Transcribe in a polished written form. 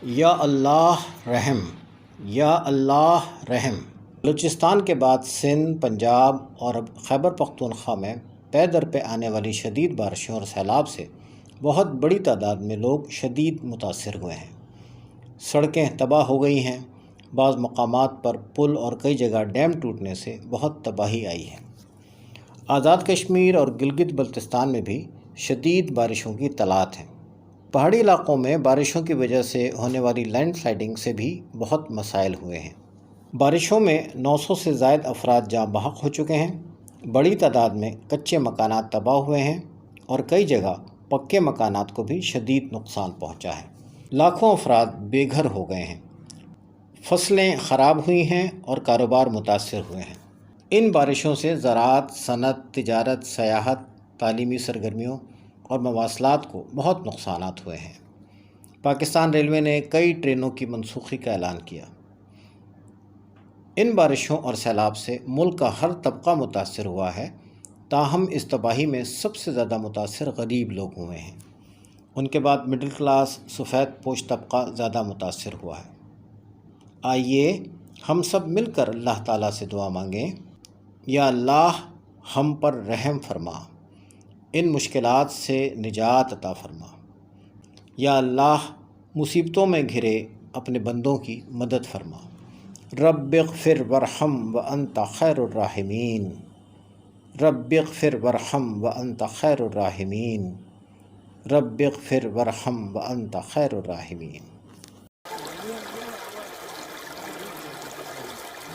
یا اللہ رحم، یا اللہ رحم۔ بلوچستان کے بعد سندھ، پنجاب اور اب خیبر پختونخوا میں پے در پہ آنے والی شدید بارشوں اور سیلاب سے بہت بڑی تعداد میں لوگ شدید متاثر ہوئے ہیں۔ سڑکیں تباہ ہو گئی ہیں، بعض مقامات پر پل اور کئی جگہ ڈیم ٹوٹنے سے بہت تباہی آئی ہے۔ آزاد کشمیر اور گلگت بلتستان میں بھی شدید بارشوں کی اطلاعات ہیں۔ پہاڑی علاقوں میں بارشوں کی وجہ سے ہونے والی لینڈ سلائڈنگ سے بھی بہت مسائل ہوئے ہیں۔ بارشوں میں 900 سے زائد افراد جاں بحق ہو چکے ہیں، بڑی تعداد میں کچے مکانات تباہ ہوئے ہیں اور کئی جگہ پکے مکانات کو بھی شدید نقصان پہنچا ہے۔ لاکھوں افراد بے گھر ہو گئے ہیں، فصلیں خراب ہوئی ہیں اور کاروبار متاثر ہوئے ہیں۔ ان بارشوں سے زراعت، صنعت، تجارت، سیاحت، تعلیمی سرگرمیوں اور مواصلات کو بہت نقصانات ہوئے ہیں۔ پاکستان ریلوے نے کئی ٹرینوں کی منسوخی کا اعلان کیا۔ ان بارشوں اور سیلاب سے ملک کا ہر طبقہ متاثر ہوا ہے، تاہم اس تباہی میں سب سے زیادہ متاثر غریب لوگ ہوئے ہیں۔ ان کے بعد مڈل کلاس، سفید پوش طبقہ زیادہ متاثر ہوا ہے۔ آئیے ہم سب مل کر اللہ تعالیٰ سے دعا مانگیں، یا اللہ ہم پر رحم فرما، ان مشکلات سے نجات عطا فرما۔ یا اللہ مصیبتوں میں گھرے اپنے بندوں کی مدد فرما۔ رب اغفر وارحم وانت خیر الراحمین، رب اغفر وارحم وانت خیر الراحمین، رب اغفر وارحم وانت خیر الراحمین۔